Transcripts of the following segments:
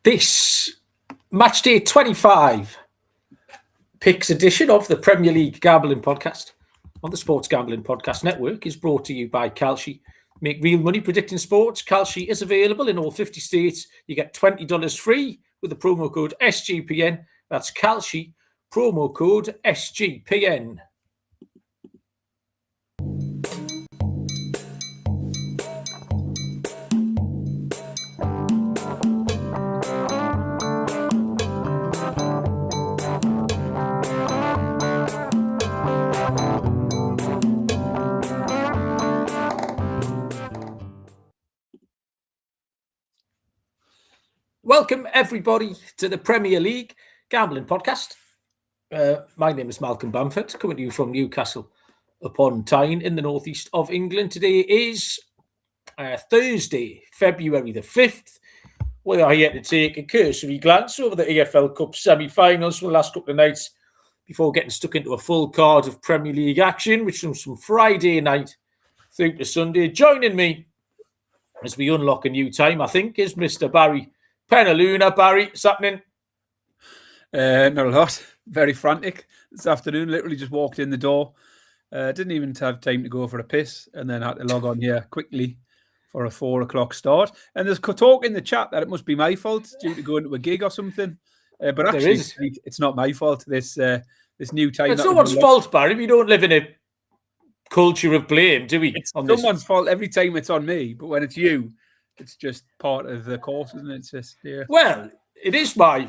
This Matchday 25 picks edition of the Premier League Gambling Podcast on the Sports Gambling Podcast Network is brought to you by Kalshi. Make real money predicting sports. Kalshi is available in all 50 states. You get $20 free with the promo code SGPN. That's Kalshi, promo code SGPN. Welcome, everybody, to the Premier League Gambling Podcast. My name is Malcolm Bamford, coming to you from Newcastle upon Tyne in the northeast of England. Today is Thursday, February the 5th. We are here to take a cursory glance over the EFL Cup semi-finals for the last couple of nights before getting stuck into a full card of Premier League action, which comes from Friday night through to Sunday. Joining me as we unlock a new time, I think, is Mr. Barry Penaluna. Barry, what's happening? Not a lot. Very frantic this afternoon. Literally just walked in the door. Didn't even have time to go for a piss and then had to log on here quickly for a 4 o'clock start. And there's talk in the chat that it must be my fault due to going to a gig or something. But actually, it's not my fault. This new time. It's someone's fault, Barry. We don't live in a culture of blame, do we? It's someone's fault every time it's on me. But when it's you, it's just part of the course, isn't it? It's just, yeah. Well, it is the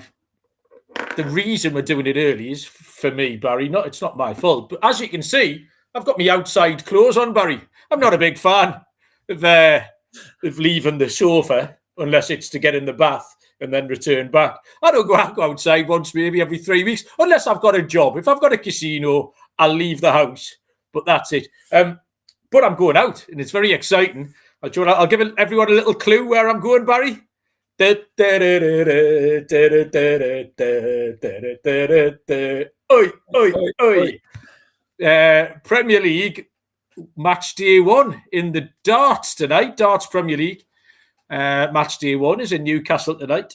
reason we're doing it early is for me, Barry. It's not my fault. But as you can see, I've got my outside clothes on, Barry. I'm not a big fan of leaving the sofa unless it's to get in the bath and then return back. I don't go outside once, maybe every 3 weeks, unless I've got a job. If I've got a casino, I'll leave the house. But that's it. But I'm going out, and it's very exciting. I'll give everyone a little clue where I'm going, Barry. Oi, oi, oi. Premier League match day 1 in the darts tonight. Darts Premier League. Match day 1 is in Newcastle tonight.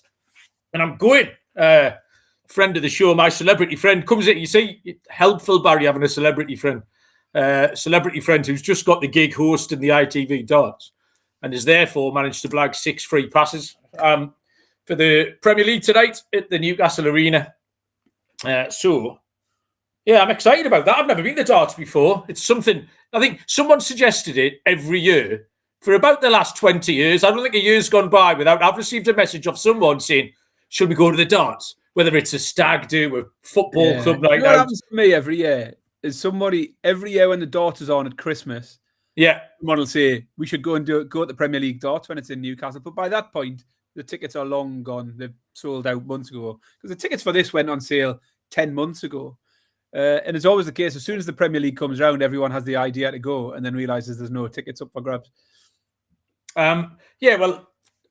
And I'm going. Friend of the show, my celebrity friend, comes in. You see, helpful, Barry, having a celebrity friend. Celebrity friend who's just got the gig hosting the ITV darts and has therefore managed to blag 6 free passes for the Premier League tonight at the Newcastle Arena. So, yeah, I'm excited about that. I've never been to darts before. It's something, I think someone suggested it every year for about the last 20 years. I don't think a year's gone by without I've received a message of someone saying, should we go to the darts? Whether it's a stag do, a football club night out. What happens to me every year is somebody, every year when the darts is on at Christmas, someone will say, we should go to the Premier League darts when it's in Newcastle. But by that point, the tickets are long gone. They've sold out months ago. Because the tickets for this went on sale 10 months ago. And it's always the case, as soon as the Premier League comes around, everyone has the idea to go and then realises there's no tickets up for grabs. Well,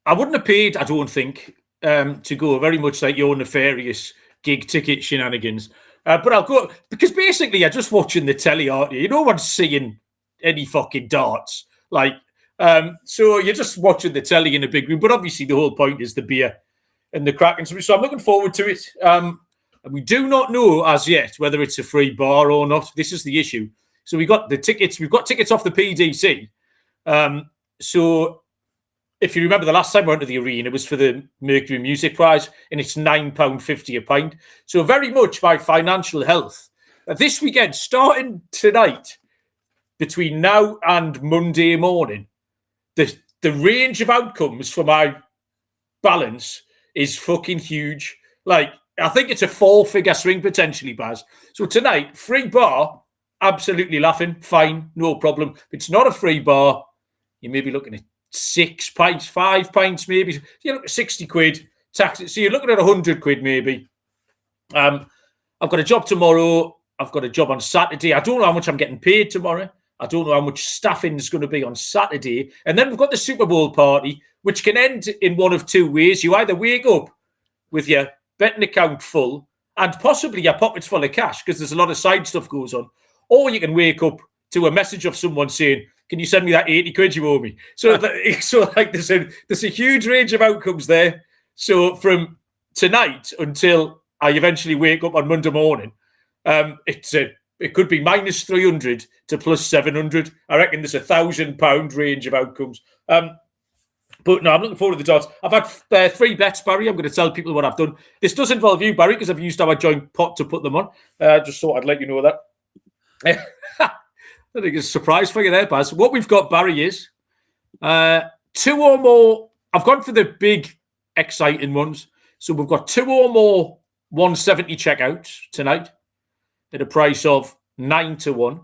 I wouldn't have paid, I don't think, to go, very much like your nefarious gig ticket shenanigans. But I'll go, because basically you're just watching the telly, aren't you? No one's seeing any fucking darts. So you're just watching the telly in a big room. But obviously the whole point is the beer and the crack. So I'm looking forward to it. And we do not know as yet whether it's a free bar or not. This is the issue. So we've got tickets off the PDC. So if you remember the last time I went to the arena, it was for the Mercury Music Prize, and it's £9.50 a pint. So very much my financial health. This weekend, starting tonight, between now and Monday morning, the range of outcomes for my balance is fucking huge. I think it's a 4-figure swing potentially, Baz. So tonight, free bar, absolutely laughing, fine, no problem. If it's not a free bar, you may be looking at 6 pints, 5 pints maybe. So you look at 60 quid, tax. So you're looking at 100 quid maybe. I've got a job tomorrow. I've got a job on Saturday. I don't know how much I'm getting paid tomorrow. I don't know how much staffing is going to be on Saturday. And then we've got the Super Bowl party, which can end in one of 2 ways. You either wake up with your betting account full and possibly your pockets full of cash because there's a lot of side stuff goes on, or you can wake up to a message of someone saying, can you send me that 80 quid you owe me? So, there's a huge range of outcomes there. So from tonight until I eventually wake up on Monday morning, it could be minus 300 to plus 700. I reckon there's £1,000 range of outcomes. But no, I'm looking forward to the darts. I've had 3 bets, Barry. I'm going to tell people what I've done. This does involve you, Barry, because I've used our joint pot to put them on. Just thought I'd let you know that. I think it's a surprise for you there, Baz. What we've got, Barry, is 2 or more. I've gone for the big, exciting ones. So we've got 2 or more 170 checkouts tonight at a price of 9 to 1.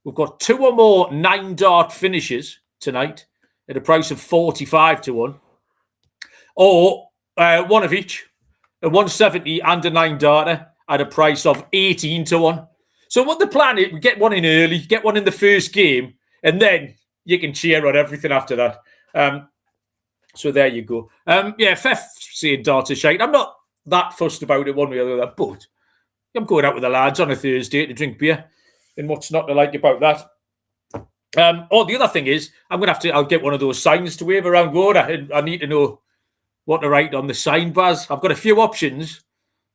We've got 2 or more 9-dart finishes tonight at a price of 45 to 1. Or one of each, a 170 and a 9-darter at a price of 18 to 1. So what the plan is, we get one in early, get one in the first game, and then you can cheer on everything after that. So there you go. Fef saying darts are shite. I'm not that fussed about it one way or the other, but I'm going out with the lads on a Thursday to drink beer. And what's not to like about that? The other thing is, I'll get one of those signs to wave around water. And I need to know what to write on the sign, Baz. I've got a few options.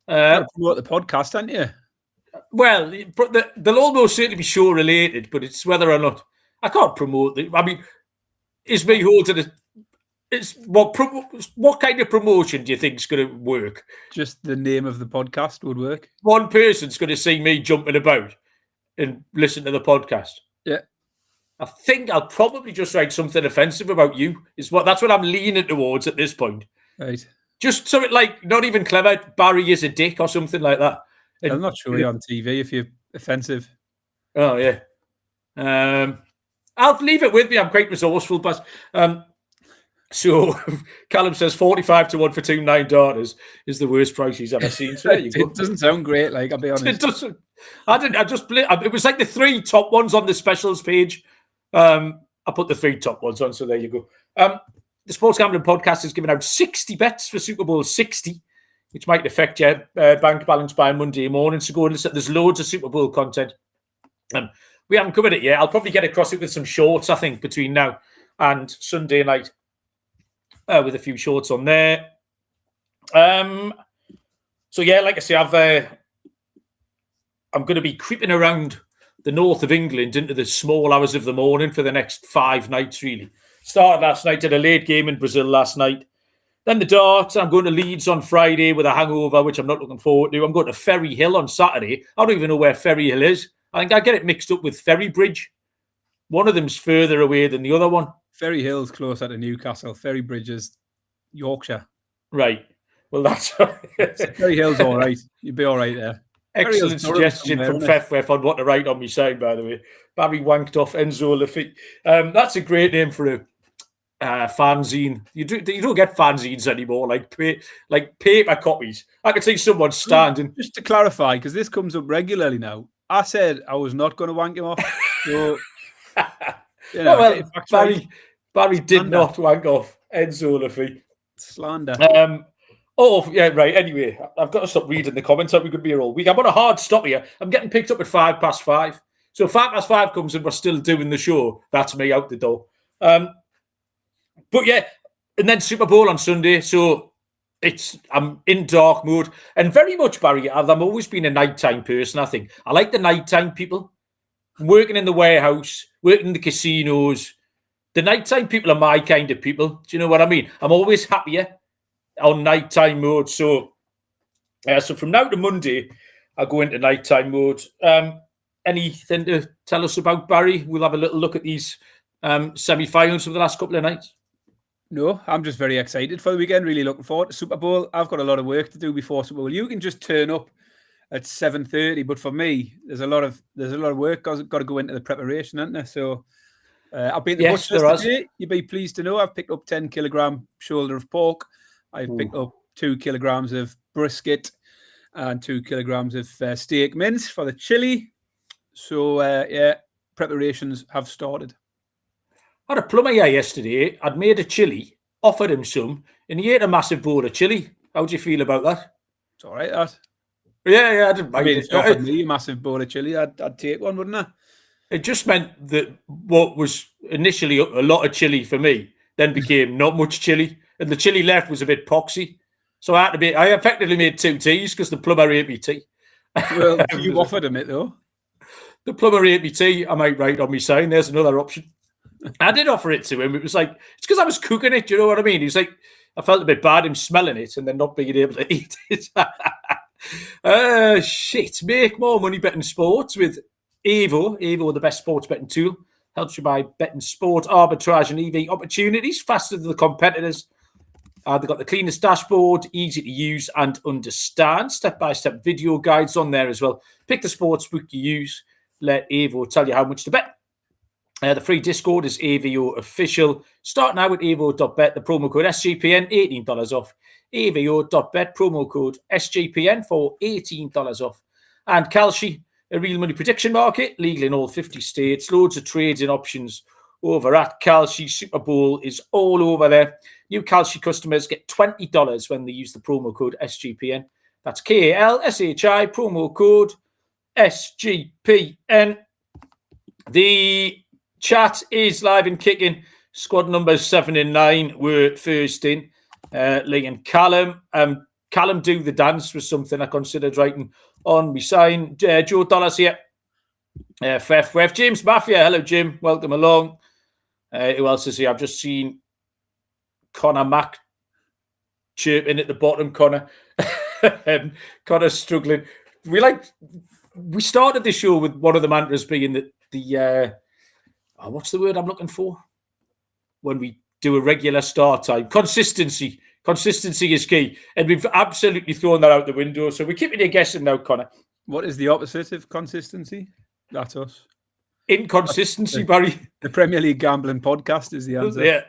Promote the podcast, haven't you? Well, they'll almost certainly be show related, but it's whether or not I can't promote it. I mean, is me holding it? It's what kind of promotion do you think is going to work? Just the name of the podcast would work. One person's going to see me jumping about and listen to the podcast. Yeah. I think I'll probably just write something offensive about you. That's what I'm leaning towards at this point. Right. Just something like not even clever. Barry is a dick or something like that. And I'm not sure you're on TV if you're offensive. Oh yeah. I'll leave it with me. I'm quite resourceful, but so Callum says 45 to 1 for 2 9-darters is the worst price he's ever seen. So there you go. It doesn't sound great, like, I'll be honest. It doesn't. It was like the 3 top ones on the specials page. I put the 3 top ones on, so there you go. The Sports Gambling Podcast has given out 60 bets for Super Bowl 60, which might affect your bank balance by Monday morning. So go and listen. There's loads of Super Bowl content. We haven't covered it yet. I'll probably get across it with some shorts, I think, between now and Sunday night, with a few shorts on there. So yeah, like I say, I'm going to be creeping around the north of England into the small hours of the morning for the next 5 nights, really. Started last night, did a late game in Brazil last night. Then the darts. I'm going to Leeds on Friday with a hangover, which I'm not looking forward to. I'm going to Ferry Hill on Saturday. I don't even know where Ferry Hill is. I think I get it mixed up with Ferry Bridge. One of them's further away than the other one. Ferry Hill's closer to Newcastle. Ferry Bridge is Yorkshire. Right. Well, that's... Ferry Hill's all right. You'd be all right there. Excellent suggestion from Fef on what to write on my side, by the way. Barry wanked off Enzo Lafitte. That's a great name for a fanzine. You don't get fanzines anymore, like paper copies. I could see someone standing. Just to clarify, because this comes up regularly now, I said I was not going to wank him off. So, Barry did not wank off Enzo Lafitte. Slander. Oh, yeah, right. Anyway, I've got to stop reading the comments. We could be here all week. I'm on a hard stop here. I'm getting picked up at 5:05. So if 5:05 comes and we're still doing the show, that's me out the door. But yeah, and then Super Bowl on Sunday. So I'm in dark mode. And very much, Barry, I've always been a nighttime person, I think. I like the nighttime people. Working in the warehouse, working in the casinos. The nighttime people are my kind of people. Do you know what I mean? I'm always happier on nighttime mode. So from now to Monday, I'll go into nighttime mode. Anything to tell us about, Barry? We'll have a little look at these semi-finals of the last couple of nights. No, I'm just very excited for the weekend. Really looking forward to Super Bowl. I've got a lot of work to do before Super Bowl. You can just turn up at 7:30, but for me, there's a lot of work got to go into the preparation, isn't there? So I've been to the butcher's today. You'd be pleased to know I've picked up 10-kilogram shoulder of pork. I've picked up 2 kilograms of brisket and 2 kilograms of steak mince for the chili. So, preparations have started. I had a plumber here yesterday. I'd made a chili, offered him some, and he ate a massive bowl of chili. How do you feel about that? It's all right, that. Yeah, I didn't mind it. If you offered me a massive bowl of chili, I'd take one, wouldn't I? It just meant that what was initially a lot of chili for me then became not much chili. And the chili left was a bit poxy. So I effectively made 2 teas because the plumber ate me tea. Well, you offered him it though. The plumber ate me tea. I might write on me sign. There's another option. I did offer it to him. It was like, it's because I was cooking it. Do you know what I mean? He was like, I felt a bit bad him smelling it and then not being able to eat it. Shit. Make more money betting sports with Evo. Evo, the best sports betting tool. Helps you by betting sport, arbitrage and EV opportunities faster than the competitors. They've got the cleanest dashboard, easy to use and understand. Step-by-step video guides on there as well. Pick the sportsbook you use. Let Evo tell you how much to bet. The free Discord is AVO official. Start now at evo.bet. The promo code SGPN, $18 off. AVO.bet, promo code SGPN for $18 off. And Kalshi, a real money prediction market, legal in all 50 states. Loads of trades and options over at Kalshi. Super Bowl is all over there. New Kalshi customers get $20 when they use the promo code SGPN. That's KALSHI, promo code SGPN. The chat is live and kicking. Squad numbers 7 and 9 were first in. Lee and Callum. Callum do the dance was something I considered writing on my sign. Joe Dollars here. Fef. James Mafia. Hello, Jim. Welcome along. Who else is here? I've just seen Connor Mack chirping at the bottom. Connor's struggling. We started the show with one of the mantras being that what's the word I'm looking for? When we do a regular start time. Consistency. Consistency is key. And we've absolutely thrown that out the window. So we're keeping you guessing now, Connor. What is the opposite of consistency? That's us. Inconsistency, Barry. The Premier League gambling podcast is the answer. Yeah.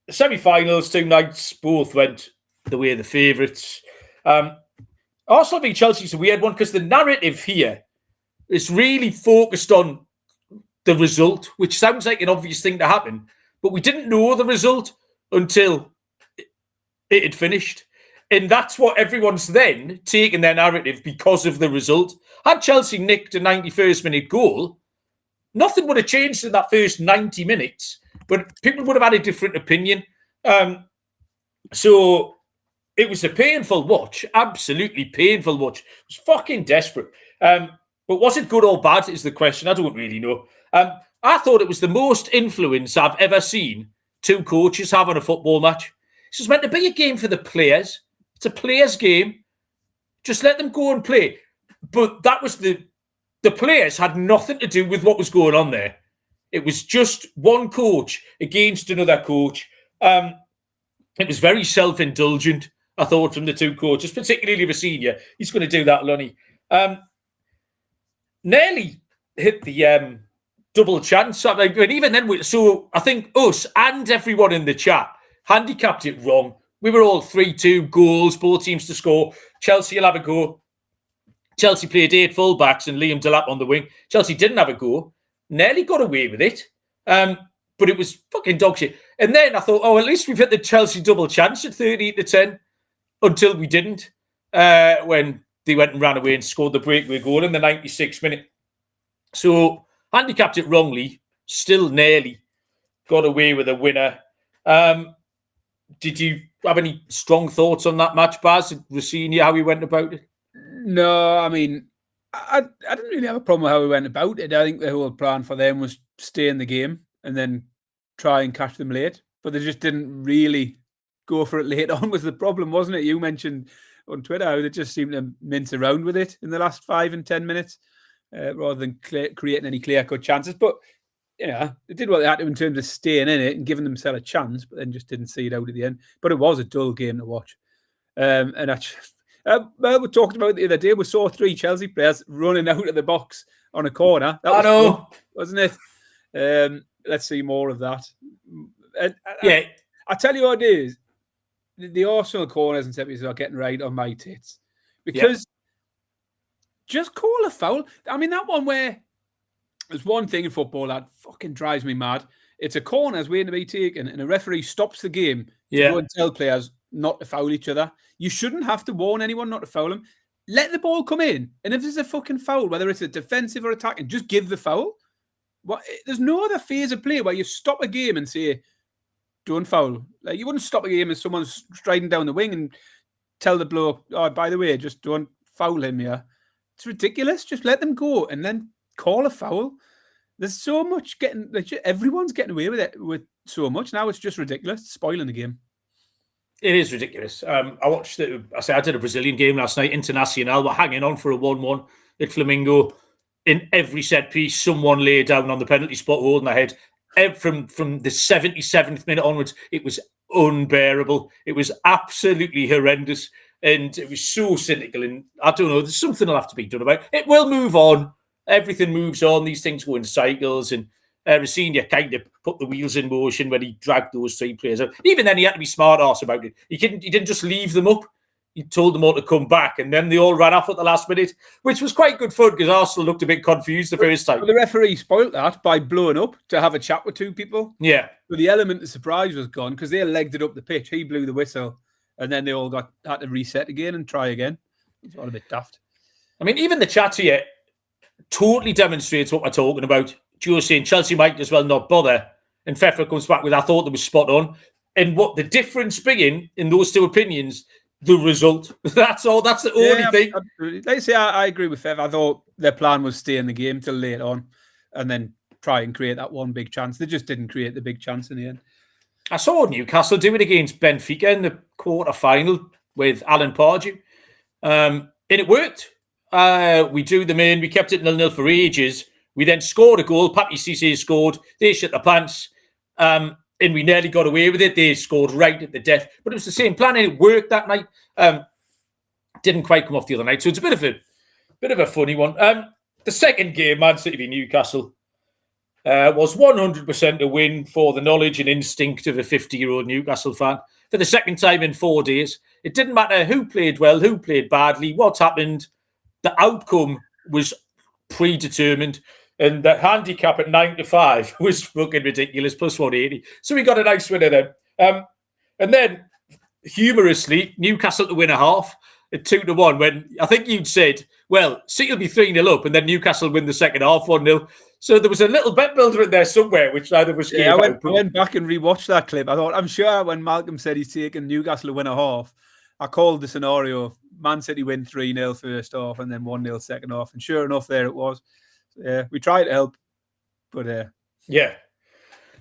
The semi-finals, 2 nights, both went the way of the favourites. Arsenal v Chelsea is a weird one because the narrative here is really focused on the result, which sounds like an obvious thing to happen, but we didn't know the result until it had finished. And that's what everyone's then taken their narrative because of the result. Had Chelsea nicked a 91st minute goal, nothing would have changed in that first 90 minutes, but people would have had a different opinion. So it was a painful watch, absolutely painful watch. It was fucking desperate. But was it good or bad is the question. I don't really know. I thought it was the most influence I've ever seen 2 coaches have on a football match. This is meant to be a game for the players. It's a players' game. Just let them go and play. But that was the players had nothing to do with what was going on there. It was just one coach against another coach. It was very self-indulgent, I thought, from the 2 coaches, particularly the senior. He's going to do that, Lonnie. Nearly hit the double chance. I mean, even then, so I think us and everyone in the chat handicapped it wrong. We were all 3-2 goals, both teams to score. Chelsea will have a go. Chelsea played 8 fullbacks and Liam Delap on the wing. Chelsea didn't have a go. Nearly got away with it. But it was fucking dog shit. And then I thought, at least we've hit the Chelsea double chance at 30-10 until we didn't. When they went and ran away and scored the breakaway goal in the 96th minute. So handicapped it wrongly. Still nearly got away with a winner. Did you have any strong thoughts on that match, Baz? Rossini, how he went about it? No, I mean, I didn't really have a problem with how he went about it. I think the whole plan for them was stay in the game and then try and catch them late. But they just didn't really go for it late on was the problem, wasn't it? You mentioned on Twitter how they just seemed to mince around with it in the last 5 and 10 minutes rather than creating any clear-cut chances. But, they did what they had to in terms of staying in it and giving themselves a chance, but then just didn't see it out at the end. But it was a dull game to watch. And actually, we talked about it the other day. We saw 3 Chelsea players running out of the box on a corner. That was fun, wasn't it? Let's see more of that. I tell you what it is. The Arsenal corners and set pieces are getting right on my tits. Because just call a foul. I mean, that one where there's one thing in football that fucking drives me mad. It's a corner that's waiting to be taken and a referee stops the game to go and tell players not to foul each other. You shouldn't have to warn anyone not to foul them. Let the ball come in. And if there's a fucking foul, whether it's a defensive or attacking, just give the foul. There's no other phase of play where you stop a game and say, don't foul. Like, you wouldn't stop a game if someone's striding down the wing and tell the bloke, oh, by the way, just don't foul him here. It's ridiculous. Just let them go and then call a foul. There's so much everyone's getting away with it with so much. Now it's just ridiculous. It's spoiling the game. It is ridiculous. I watched it. I did a Brazilian game last night. Internacional were hanging on for a 1-1 at Flamengo. In every set piece, someone lay down on the penalty spot holding their head. From the 77th minute onwards, it was unbearable. It was absolutely horrendous. And it was so cynical. And I don't know, there's something will have to be done about it. It will move on. Everything moves on. These things go in cycles. And Rosenior kind of put the wheels in motion when he dragged those 3 players out. Even then, he had to be smart arse about it. He didn't just leave them up. He told them all to come back, and then they all ran off at the last minute, which was quite good fun because Arsenal looked a bit confused the first time. But the referee spoilt that by blowing up to have a chat with 2 people. Yeah. But the element of surprise was gone because they legged it up the pitch. He blew the whistle, and then they all had to reset again and try again. It's all a bit daft. I mean, even the chat here totally demonstrates what we're talking about. Joe saying Chelsea might as well not bother. And Feffer comes back with, I thought that was spot on. And what the difference being in those 2 opinions, the result. That's all. That's the only thing. Absolutely. Like I say, I agree with Fev. I thought their plan was stay in the game till late on and then try and create that one big chance. They just didn't create the big chance in the end. I saw Newcastle do it against Benfica in the quarter-final with Alan Pardew. And it worked. We drew them in. We kept it 0-0 for ages. We then scored a goal. Papi Cissé scored. They shut the pants. And we nearly got away with it. They scored right at the death. But it was the same plan, and it worked that night. Didn't quite come off the other night. So it's a bit of a funny one. The second game, Man City v Newcastle, was 100% a win for the knowledge and instinct of a 50-year-old Newcastle fan. For the second time in 4 days. It didn't matter who played well, who played badly, what happened. The outcome was predetermined. And the handicap at 9-5 was fucking ridiculous, plus 180. So we got a nice winner then. And then, humorously, Newcastle to win a half at 2-1 when I think you'd said, well, City will be 3-0 up and then Newcastle win the second half 1-0. So there was a little bet builder in there somewhere, which neither of us gave I went back and rewatched that clip. I thought, I'm sure when Malcolm said he's taking Newcastle to win a half, I called the scenario of Man City win 3-0 first half and then 1-0 second half. And sure enough, there it was. Yeah, we tried to help, but yeah,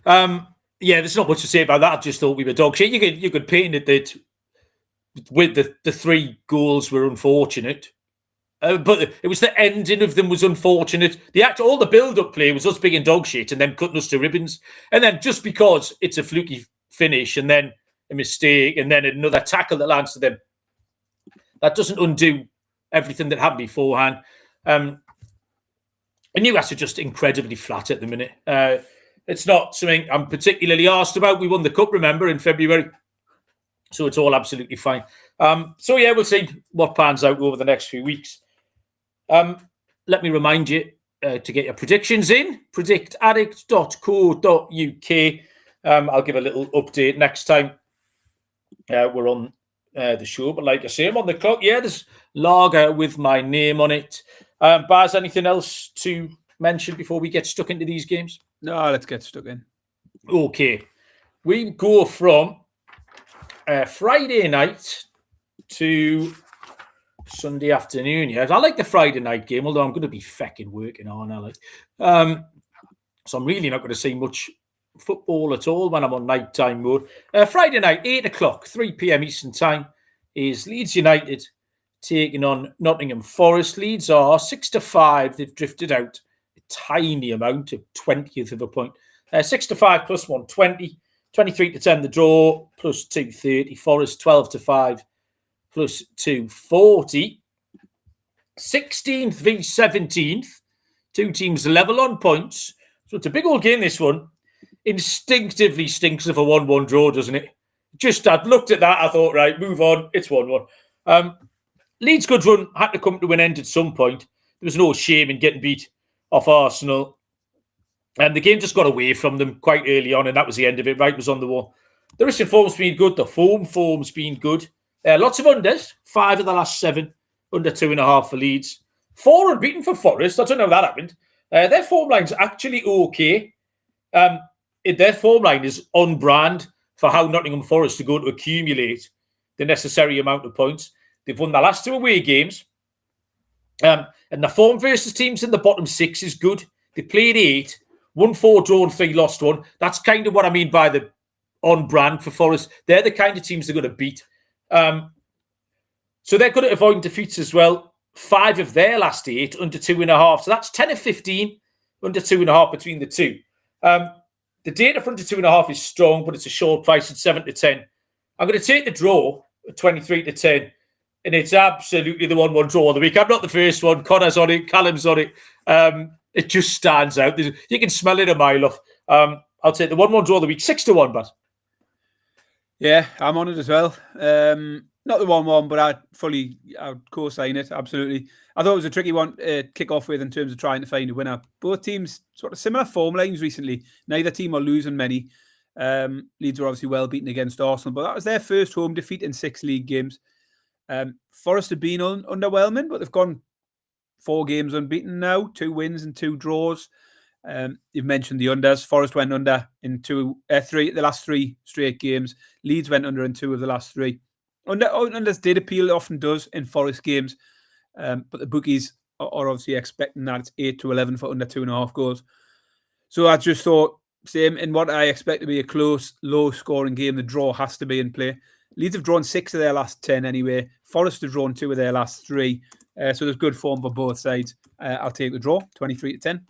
there's not much to say about that. I just thought we were dog shit. You could paint it that with the 3 goals were unfortunate, but it was the ending of them was unfortunate. All the build-up play was us being dog shit and then cutting us to ribbons, and then just because it's a fluky finish and then a mistake and then another tackle that lands to them, that doesn't undo everything that happened beforehand. And Newcastle are just incredibly flat at the minute. It's not something I'm particularly asked about. We won the cup, remember, in February. So it's all absolutely fine. We'll see what pans out over the next few weeks. Let me remind you to get your predictions in. predictaddict.co.uk. I'll give a little update next time we're on the show. But like I say, I'm on the clock. Yeah, there's lager with my name on it. Baz, anything else to mention before we get stuck into these games? No, let's get stuck in. Okay. We go from Friday night to Sunday afternoon. Yeah, I like the Friday night game, although I'm going to be fecking working on it. So I'm really not going to see much football at all when I'm on nighttime mode. Friday night, 8 o'clock, 3 p.m. Eastern time, is Leeds United taking on Nottingham Forest. Leeds are 6-5. They've drifted out a tiny amount, a 20th of a point. 6-5 plus 120. 23-10 the draw, plus 230. Forest 12-5, plus 240. 16th v 17th. 2 teams level on points. So it's a big old game, this one. Instinctively stinks of a 1-1 draw, doesn't it? I'd looked at that, I thought, right, move on. It's 1-1. Leeds' good run had to come to an end at some point. There was no shame in getting beat off Arsenal. And the game just got away from them quite early on, and that was the end of it. Right was on the wall. The recent form's been good. The form's been good. Lots of unders. 5 of the last 7. Under 2.5 for Leeds. 4 unbeaten for Forest. I don't know how that happened. Their form line's actually okay. Their form line is on brand for how Nottingham Forest are going to accumulate the necessary amount of points. They've won the last 2 away games. And the form versus teams in the bottom 6 is good. They played 8, won 4, drawn 3, lost 1. That's kind of what I mean by the on brand for Forest. They're the kind of teams they're going to beat. So they're good at avoiding defeats as well. 5 of their last 8 under 2.5. So that's 10 of 15 under 2.5 between the two. The data for under 2.5 is strong, but it's a short price at 7 to 10. I'm going to take the draw at 23 to 10. And it's absolutely the 1-1 draw of the week. I'm not the first one. Connor's on it. Callum's on it. It just stands out. You can smell it a mile off. I'll take the 1-1 draw of the week. 6 to 1, but. Yeah, I'm on it as well. Not the 1-1, but I'd co-sign it, absolutely. I thought it was a tricky one to kick off with in terms of trying to find a winner. Both teams sort of similar form lines recently. Neither team are losing many. Leeds were obviously well beaten against Arsenal, but that was their first home defeat in 6 league games. Forest have been underwhelming, but they've gone 4 games unbeaten now, 2 wins and 2 draws. You've mentioned the unders. Forest went under in the last 3 straight games. Leeds went under in 2 of the last 3. Unders did appeal, it often does in Forest games, but the bookies are obviously expecting that it's 8 to 11 for under 2.5 goals. So I just thought, same in what I expect to be a close, low-scoring game, the draw has to be in play. Leeds have drawn 6 of their last 10 anyway. Forest have drawn 2 of their last 3. So there's good form for both sides. I'll take the draw, 23 to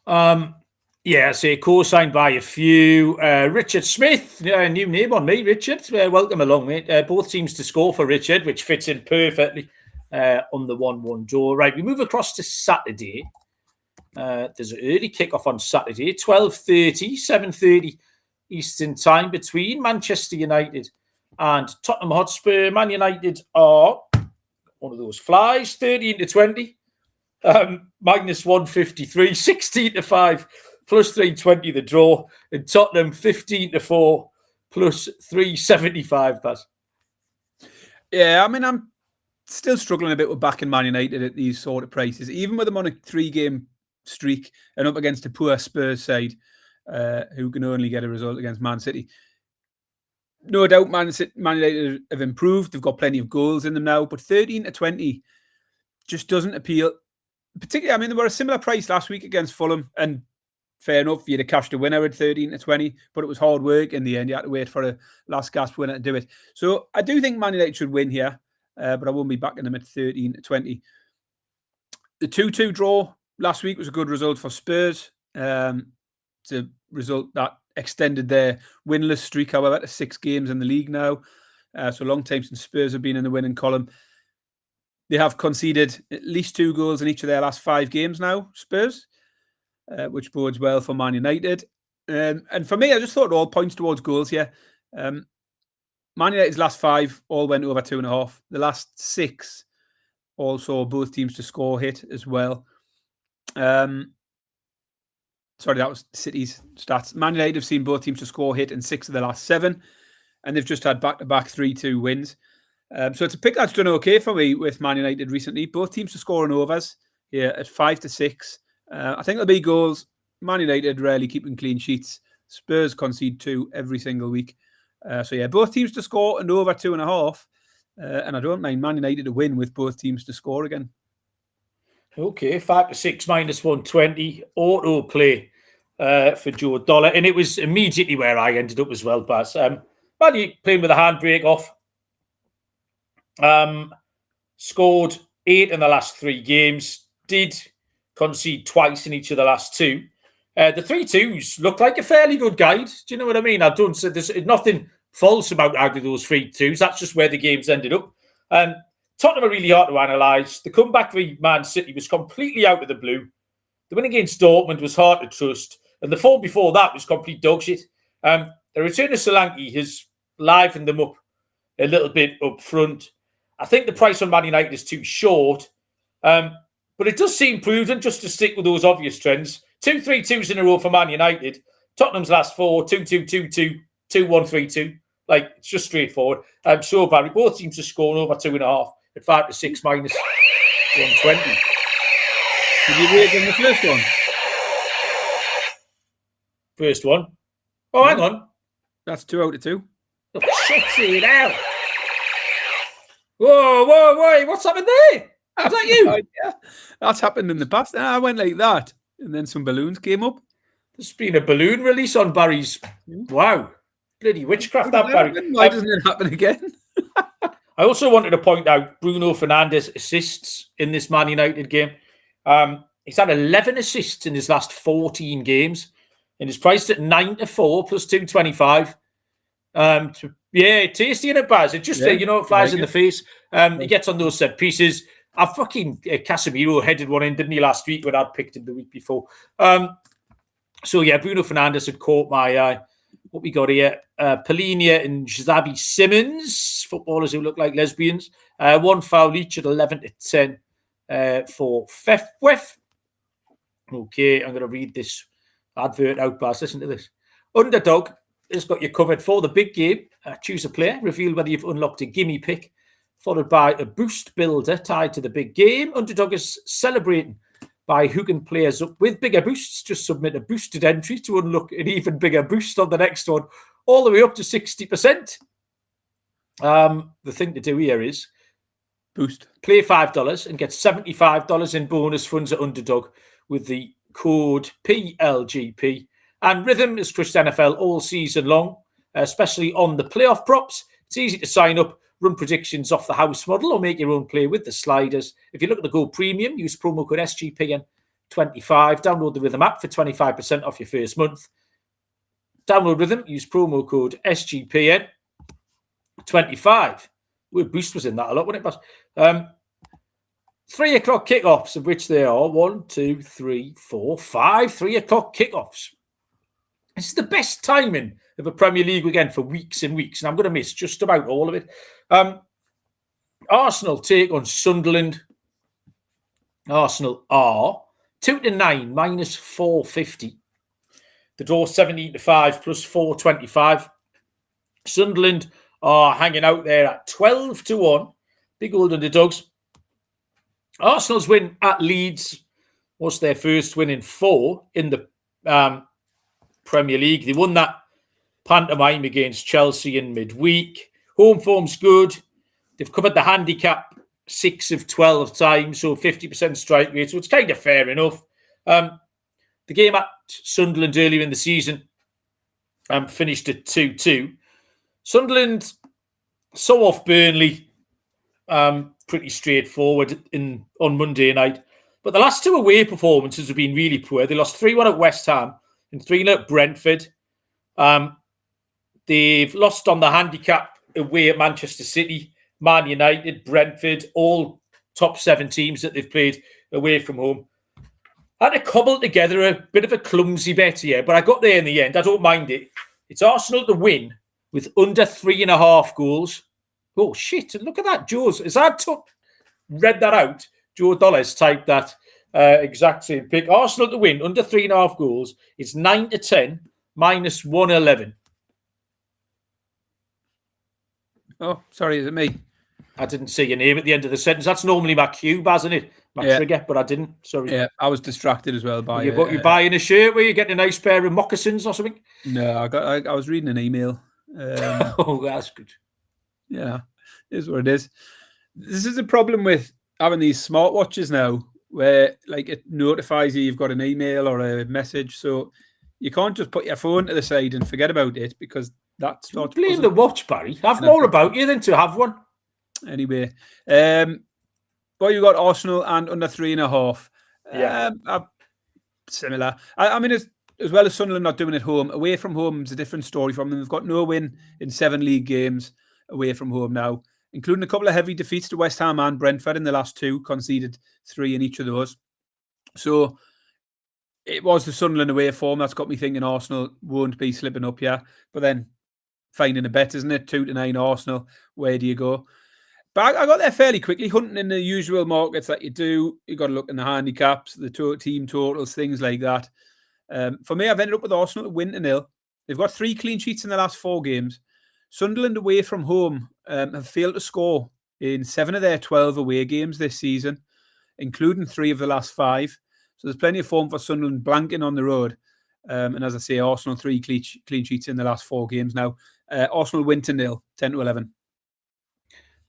10. Yeah, say co-signed by a few. Richard Smith, new name on me, Richard. Welcome along, mate. Both teams to score for Richard, which fits in perfectly on the 1-1 draw. Right, we move across to Saturday. There's an early kickoff on Saturday, 12:30, 7:30 Eastern time between Manchester United and Tottenham Hotspur. Man United are one of those flies, 13 to 20, minus 153, 16 to 5, plus 320 the draw. And Tottenham 15 to 4, plus 375. That. Yeah, I mean, I'm still struggling a bit with backing Man United at these sort of prices, even with them on a 3-game streak and up against a poor Spurs side who can only get a result against Man City. No doubt Man United have improved. They've got plenty of goals in them now, but 13 to 20 just doesn't appeal. Particularly, I mean, they were a similar price last week against Fulham, and fair enough, you'd have cashed a winner at 13 to 20, but it was hard work in the end. You had to wait for a last gasp winner to do it. So I do think Man United should win here, but I won't be backing them at 13 to 20. The 2-2 draw last week was a good result for Spurs. It's a result that extended their winless streak, however, to 6 games in the league now. So a long time since Spurs have been in the winning column. They have conceded at least 2 goals in each of their last 5 games now, Spurs, which bodes well for Man United. And for me, I just thought it all points towards goals here. Man United's last 5 all went over 2.5. The last 6 also both teams to score hit as well. Sorry, that was City's stats. Man United have seen both teams to score hit in 6 of the last 7, and they've just had back-to-back 3-2 wins. So it's a pick that's done okay for me with Man United recently. Both teams to score in overs here at 5 to 6. I think there'll be goals. Man United rarely keeping clean sheets. Spurs concede 2 every single week. So yeah, both teams to score and over 2.5. And I don't mind Man United to win with both teams to score again. Okay, 5 to 6 minus 120 auto play for Joe Dollar, and it was immediately where I ended up as well. Baz, Man U playing with a handbrake off. Scored 8 in the last 3 games. Did concede twice in each of the last 2. The 3-2s look like a fairly good guide. Do you know what I mean? I don't say there's nothing false about either of those 3-2s. That's just where the games ended up. Tottenham are really hard to analyse. The comeback for Man City was completely out of the blue. The win against Dortmund was hard to trust. And the form before that was complete dog shit. The return of Solanke has livened them up a little bit up front. I think the price on Man United is too short. But it does seem prudent just to stick with those obvious trends. 2 3-2s in a row for Man United. Tottenham's last 4, 2-2, 2-2, 2-1, 3-2. Like, it's just straightforward. I'm sure, Barry, both teams are scoring over 2.5 at 5 to 6 minus 120. Did you rate in the first one? First one? Oh, hang on. That's 2 out of 2. Oh, shit, now. Whoa, what's happened there? Is that you? Yeah, that's happened in the past. I went like that, and then some balloons came up. There's been a balloon release on Barry's. Wow. Bloody witchcraft, that Barry. Why doesn't it happen again? I also wanted to point out Bruno Fernandes assists in this Man United game. He's had 11 assists in his last 14 games, and he's priced at 9-4 plus 225. Tasty in it, Baz. It just it flies in the face. He gets on those set pieces. I fucking Casemiro headed one in, didn't he, last week when I'd picked him the week before. Bruno Fernandes had caught my eye. What we got here? Polinia and Xabi Simmons, footballers who look like lesbians. One foul each at 11-10 for Fefwef. Okay, I'm going to read this advert out, Baz. Listen to this. Underdog has got you covered for the big game. Choose a player, reveal whether you've unlocked a gimme pick, followed by a boost builder tied to the big game. Underdog is celebrating by hooking players up with bigger boosts. Just submit a boosted entry to unlock an even bigger boost on the next one, all the way up to 60%. The thing to do here is boost. Play $5 and get $75 in bonus funds at Underdog with the code PLGP. And Rhythm is crushed NFL all season long, especially on the playoff props. It's easy to sign up, run predictions off the house model, or make your own play with the sliders. If you're looking to go premium, use promo code SGPN25. Download the Rhythm app for 25% off your first month. Download Rhythm, use promo code SGPN25. Word boost was in that a lot, wasn't it, Baz? 3 o'clock kickoffs, of which there are 1, 2, 3, 4, 5 3 o'clock kickoffs. This is the best timing of a Premier League weekend for weeks and weeks, and I'm going to miss just about all of it. Arsenal take on Sunderland. Arsenal are 2-9 minus 450. The draw 17-5 plus 425. Sunderland are hanging out there at 12-1. Big old underdogs. Arsenal's win at Leeds was their first win in 4 in the Premier League. They won that pantomime against Chelsea in midweek. Home form's good. They've covered the handicap 6 of 12 times, so 50% strike rate, so it's kind of fair enough. The game at Sunderland earlier in the season finished at 2-2. Sunderland saw off Burnley pretty straightforward on Monday night, but the last 2 away performances have been really poor. They lost 3-1 at West Ham and 3-0 at Brentford. They've lost on the handicap away at Manchester City, Man United, Brentford, all top 7 teams that they've played away from home. I had to cobble together a bit of a clumsy bet here, but I got there in the end. I don't mind it. It's Arsenal to win with under 3.5 goals. Oh, shit. Look at that, Joe's. As I read that out, Joe Dollars typed that exact same pick. Arsenal to win under 3.5 goals. It's 9-10 minus 111. Oh, sorry, is it me? I didn't see your name at the end of the sentence. That's normally my cue, isn't it? My trigger, but I didn't. Sorry. Yeah, I was distracted as well by you buying a shirt where you getting a nice pair of moccasins or something? No, I was reading an email. Oh, that's good. Yeah, it is what it is. This is a problem with having these smartwatches now, where like it notifies you've got an email or a message, so you can't just put your phone to the side and forget about it because that starts. Blame the watch, Barry. Have more about you than to have one. Anyway, well, you got Arsenal and under 3.5. Yeah, similar. I mean, as well as Sunderland not doing it at home, away from home is a different story from them. They've got no win in 7 league games away from home now, including a couple of heavy defeats to West Ham and Brentford in the last 2, conceded 3 in each of those. So it was the Sunderland away form that's got me thinking Arsenal won't be slipping up here. But then finding a bet, isn't it? 2-9 Arsenal. Where do you go? But I got there fairly quickly, hunting in the usual markets that you do. You got to look in the handicaps, the team totals, things like that. For me, I've ended up with Arsenal to win 1-0. They've got 3 clean sheets in the last 4 games. Sunderland away from home have failed to score in 7 of their 12 away games this season, including 3 of the last 5. So there's plenty of form for Sunderland blanking on the road. And as I say, Arsenal 3 clean sheets in the last 4 games now. Arsenal win to 0, 10-11.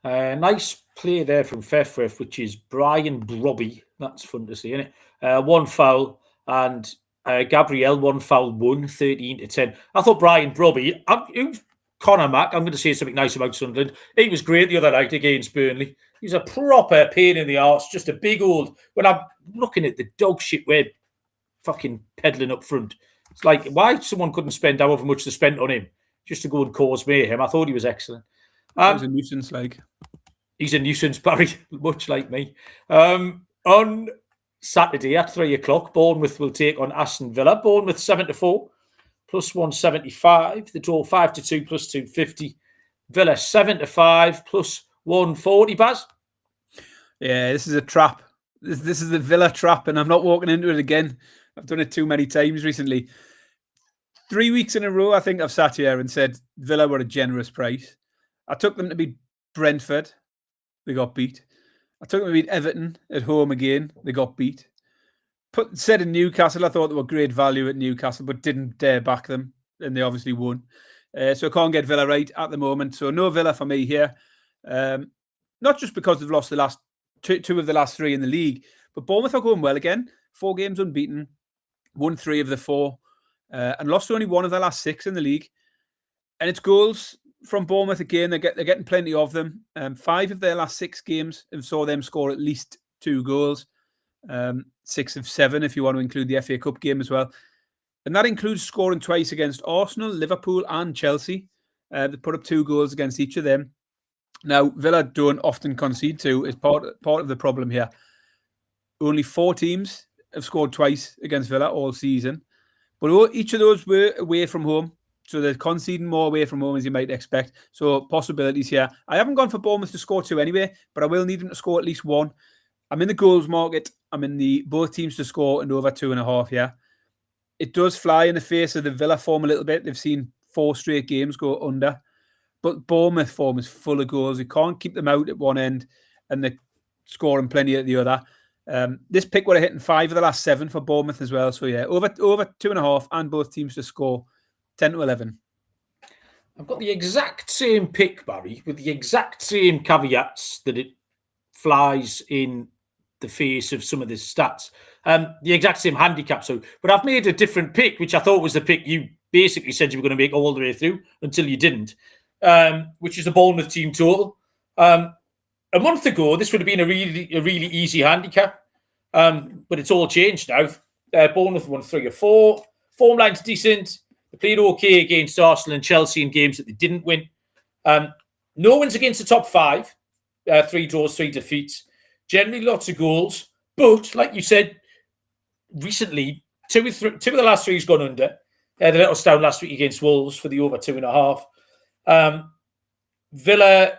Nice play there from Fefref, which is Brian Brobby. That's fun to see, isn't it? 1 foul, and Gabriel 1 foul, 13-10. I thought Brian Brobby, Connor Mack, I'm going to say something nice about Sunderland. He was great the other night against Burnley. He's a proper pain in the arse, just a big old. When I'm looking at the dog shit we're fucking peddling up front, it's like, why someone couldn't spend however much they spent on him just to go and cause mayhem. I thought he was excellent. He's a nuisance, He's a nuisance, Barry, much like me. On Saturday at 3:00, Bournemouth will take on Aston Villa. Bournemouth 7-4, plus 175. The draw 5-2, plus 250. Villa 7-5, plus 140. Baz? Yeah, this is a trap. This is the Villa trap, and I'm not walking into it again. I've done it too many times recently. 3 weeks in a row, I think I've sat here and said Villa were a generous price. I took them to beat Brentford. They got beat. I took them to beat Everton at home again. They got beat. Said in Newcastle, I thought they were great value at Newcastle, but didn't dare back them, and they obviously won. So I can't get Villa right at the moment. So no Villa for me here. Not just because they've lost the last two of the last 3 in the league, but Bournemouth are going well again. 4 games unbeaten, won 3 of the 4, and lost only 1 of the last 6 in the league. And it's goals from Bournemouth again. They're getting plenty of them. 5 of their last 6 games have saw them score at least 2 goals. 6 of 7 if you want to include the FA Cup game as well. And that includes scoring twice against Arsenal, Liverpool and Chelsea. They put up 2 goals against each of them. Now, Villa don't often concede to is part of the problem here. Only 4 teams have scored twice against Villa all season. But each of those were away from home. So they're conceding more away from home as you might expect. So possibilities here. I haven't gone for Bournemouth to score 2 anyway, but I will need them to score at least 1. I'm in the goals market. I'm in the both teams to score and over 2.5 here. It does fly in the face of the Villa form a little bit. They've seen 4 straight games go under. But Bournemouth form is full of goals. You can't keep them out at one end and they're scoring plenty at the other. This pick would have hit in 5 of the last 7 for Bournemouth as well. So yeah, over 2.5 and both teams to score 10-11. I've got the exact same pick, Barry, with the exact same caveats that it flies in the face of some of the stats. The exact same handicap. But I've made a different pick, which I thought was the pick you basically said you were going to make all the way through until you didn't, which is a Bournemouth team total. A month ago, this would have been a really easy handicap, but it's all changed now. Bournemouth won 3 of 4. Form line's decent. They played okay against Arsenal and Chelsea in games that they didn't win. No wins against the top 5. 3 draws, 3 defeats. Generally lots of goals. But, like you said, recently, 2 of the last 3's gone under. They let us down last week against Wolves for the over 2.5. Villa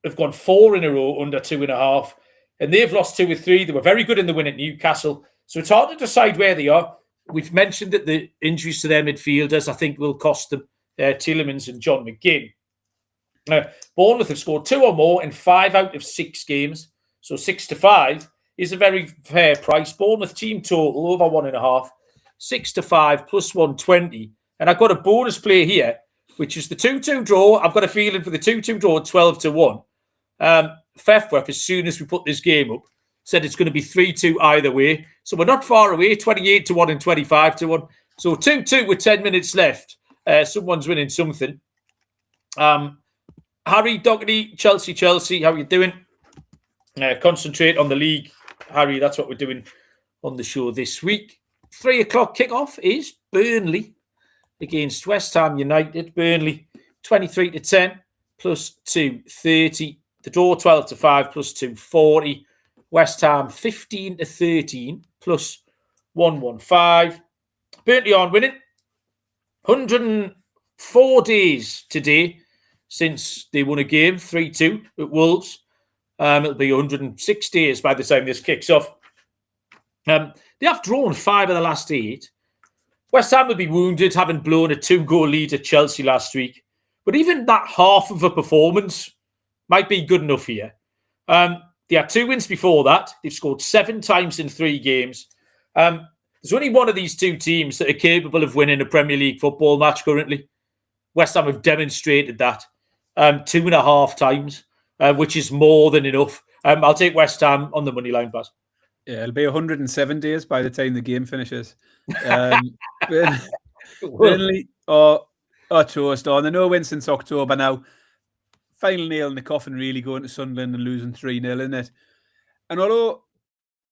have gone 4 in a row under 2.5. And they've lost 2 of 3. They were very good in the win at Newcastle. So it's hard to decide where they are. We've mentioned that the injuries to their midfielders, I think, will cost them. Tielemans and John McGinn. Bournemouth have scored 2 or more in 5 out of 6 games. So 6-5 is a very fair price. Bournemouth team total over 1.5. 6-5 plus 120. And I've got a bonus play here, which is the 2-2 draw. I've got a feeling for the 2-2 draw, 12-1. Fefwef, as soon as we put this game up, said it's going to be 3-2 either way. So we're not far away, 28-1 and 25-1. So 2-2 with 10 minutes left. Someone's winning something. Harry Doherty, Chelsea, how are you doing? Concentrate on the league. Harry, that's what we're doing on the show this week. 3:00 kickoff is Burnley against West Ham United. Burnley 23-10 plus 230. The draw 12-5 plus 240. West Ham 15-13 plus 115. Burnley aren't winning. 104 days today since they won a game 3-2 at Wolves. It'll be 106 days by the time this kicks off. They have drawn 5 of the last 8. West Ham will be wounded, having blown a 2-goal lead at Chelsea last week. But even that half of a performance might be good enough here. They had 2 wins before that. They've scored 7 times in 3 games. The there's only one of these two teams that are capable of winning a Premier League football match currently. West Ham have demonstrated that 2.5 times, which is more than enough. I'll take West Ham on the money line, Baz. Yeah, it'll be 107 days by the time the game finishes. Burnley are toast on. They're no win since October now. Final nail in the coffin, really, going to Sunderland and losing 3-0, isn't it? And although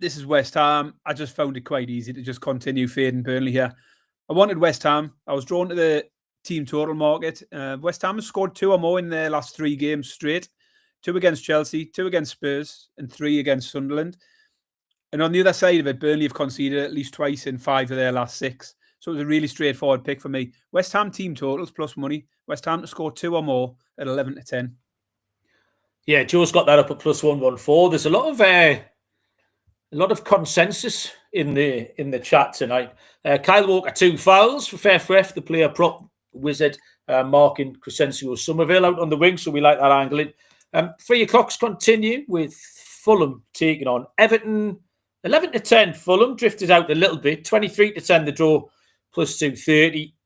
this is West Ham, I just found it quite easy to just continue fading Burnley here. I wanted West Ham. I was drawn to the team total market. West Ham has scored 2 or more in their last 3 games straight. 2 against Chelsea, 2 against Spurs, and 3 against Sunderland. And on the other side of it, Burnley have conceded at least twice in 5 of their last 6. So it was a really straightforward pick for me. West Ham team totals plus money. West Ham to score 2 or more at 11-10. Yeah, Joe's got that up at plus 114. There's a lot of consensus in the chat tonight. Kyle Walker 2 fouls for Fair Fref, the player prop wizard, marking Crescencio Somerville out on the wing. So we like that angle in. 3 o'clocks continue with Fulham taking on Everton. 11-10 Fulham drifted out a little bit. 23-10 the draw, plus 230.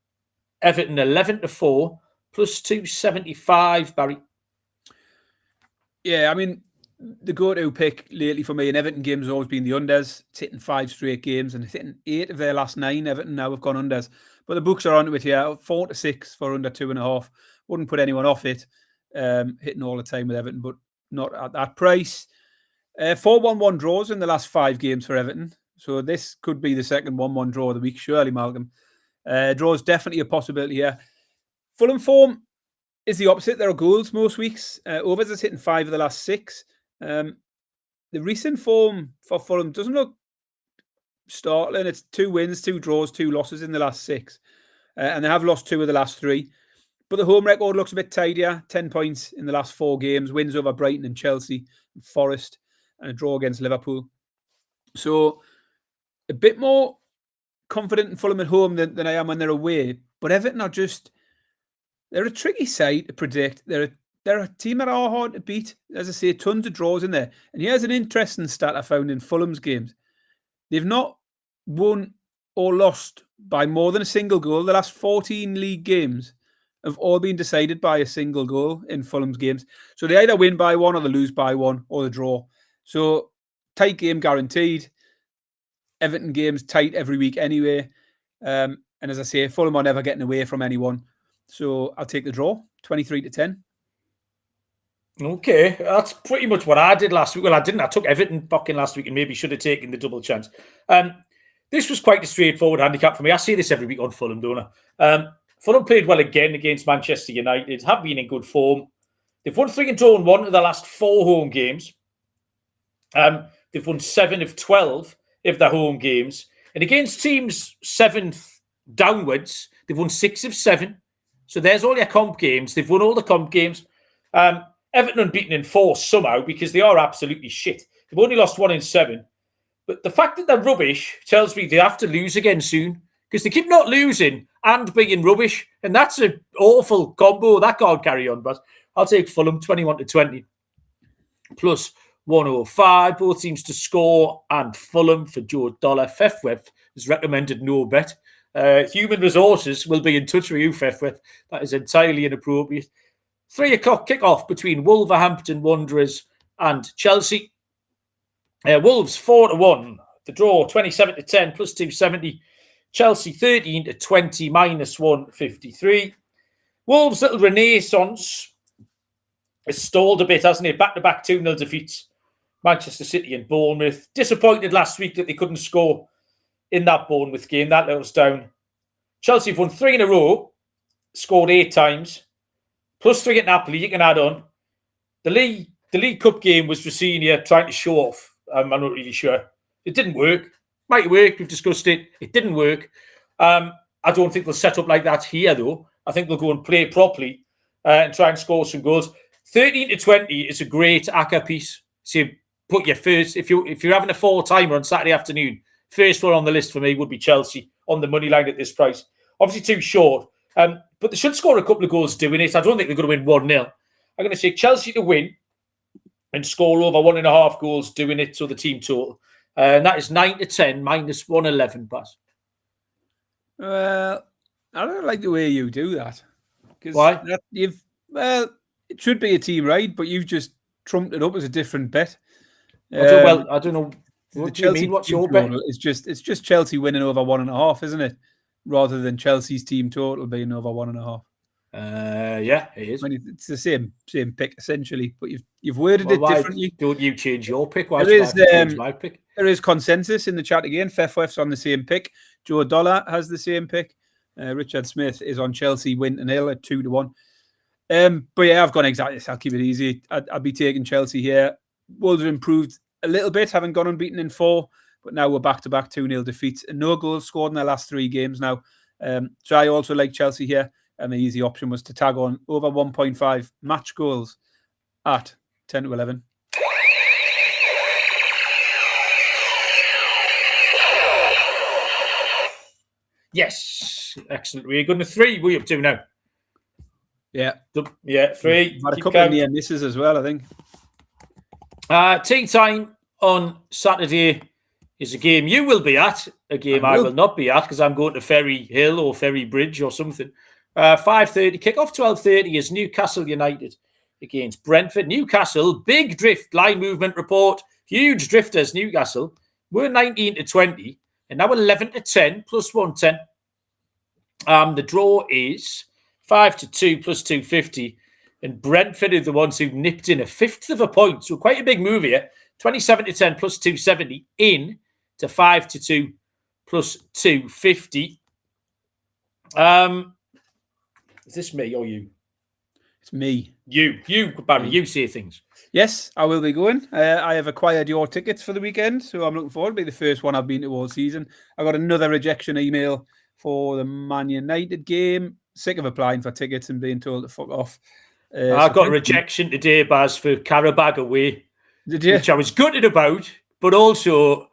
Everton 11-4, plus 275. Barry. Yeah, I mean, the go-to pick lately for me in Everton games has always been the unders. It's hitting 5 straight games and it's hitting 8 of their last 9. Everton now have gone unders. But the books are onto it here. 4-6 for under 2.5. Wouldn't put anyone off it. Hitting all the time with Everton, but not at that price. 4-1-1 draws in the last 5 games for Everton. So this could be the second 1-1 draw of the week, surely, Malcolm. Draw is definitely a possibility here. Fulham form is the opposite. There are goals most weeks. Overs is hitting 5 of the last 6. The recent form for Fulham doesn't look startling. It's 2 wins, 2 draws, 2 losses in the last 6. And they have lost 2 of the last 3. But the home record looks a bit tidier. 10 points in the last 4 games. Wins over Brighton and Chelsea and Forest. And a draw against Liverpool. So a bit more confident in Fulham at home than I am when they're away. But Everton are they're a tricky side to predict. They're a team that are hard to beat. As I say, tons of draws in there. And here's an interesting stat I found in Fulham's games. They've not won or lost by more than a single goal. The last 14 league games have all been decided by a single goal in Fulham's games. So they either win by 1 or they lose by 1 or they draw. So tight game guaranteed. Everton games tight every week anyway. And as I say, Fulham are never getting away from anyone. So I'll take the draw, 23-10. Okay, that's pretty much what I did last week. Well, I didn't. I took Everton fucking last week and maybe should have taken the double chance. This was quite a straightforward handicap for me. I say this every week on Fulham, don't I? Fulham played well again against Manchester United, have been in good form. They've won 3 and drawn 1 of the last 4 home games. They've won 7 of 12 of their home games. And against teams 7th downwards, they've won 6 of 7. So there's all your comp games. They've won all the comp games. Everton unbeaten in 4 somehow because they are absolutely shit. They've only lost 1 in 7. But the fact that they're rubbish tells me they have to lose again soon because they keep not losing and being rubbish. And that's an awful combo. That can't carry on. But I'll take Fulham 21-20 plus 105. Both teams to score and Fulham for Joe Dollar. Fefweb has recommended no bet. Human resources will be in touch with you, Fefweb. That is entirely inappropriate. 3 o'clock kickoff between Wolverhampton Wanderers and Chelsea. Wolves 4-1. The draw 27-10 plus 270. Chelsea 13-20 minus 153. Wolves' little renaissance has stalled a bit, hasn't it? Back-to-back 2-0 defeats. Manchester City and Bournemouth. Disappointed last week that they couldn't score in that Bournemouth game. That let us down. Chelsea have won 3 in a row. Scored 8 times. Plus 3 at Napoli. You can add on. The League Cup game was Rossini trying to show off. I'm not really sure. It didn't work. Might work. We've discussed it. It didn't work. I don't think they'll set up like that here, though. I think they'll go and play properly and try and score some goals. 13-20 is a great ACCA piece. So you put your first, if you're having a 4-timer on Saturday afternoon, first one on the list for me would be Chelsea on the money line at this price. Obviously too short, but they should score a couple of goals doing it. I don't think they're going to win 1-0. I'm going to say Chelsea to win and score over 1.5 goals doing it, so the team total. And that is 9 to 10 minus 111, Baz. Well, I don't like the way you do that. Why? It should be a team, right? But you've just trumped it up as a different bet. I don't know. What do you mean? What's your bet? It's just Chelsea winning over 1.5, isn't it? Rather than Chelsea's team total being over 1.5. Yeah, it is. I mean, it's the same pick essentially, but you've worded it differently. Don't you change your pick? Why should I change my pick? There is consensus in the chat again. Fefwef's on the same pick. Joe Dollar has the same pick. Richard Smith is on Chelsea win to nil at 2 to 1. But yeah, I've gone exactly this. I'll keep it easy. I'd be taking Chelsea here. Wolves have improved a little bit, having gone unbeaten in 4, but now we're back-to-back 2-0 defeats and no goals scored in their last 3 games now. So I also like Chelsea here, and the easy option was to tag on over 1.5 match goals at 10 to 11. Yes, excellent. We're going to 3. What are you up to now? Yeah, 3. Had a couple of near misses as well, I think. Tea time on Saturday is a game you will be at, a game I will not be at because I'm going to Ferry Hill or Ferry Bridge or something. 5:30 kickoff. 12:30 is Newcastle United against Brentford. Newcastle, big drift line movement report. Huge drifters, Newcastle. We're 19 to 20 and now 11 to 10 plus 110. The draw is 5 to 2 plus 250. And Brentford are the ones who nipped in 1/5 of a point. So quite a big move here. 27 to 10 plus 270 in to 5 to 2 plus 250. Is this me or you? It's me. You, Barry, you say things. Yes, I will be going. I have acquired your tickets for the weekend, so I'm looking forward to be the first one I've been to all season. I got another rejection email for the Man United game. Sick of applying for tickets and being told to fuck off. I got a rejection today, Baz, for Karabag away. Did you? Which I was gutted about, but also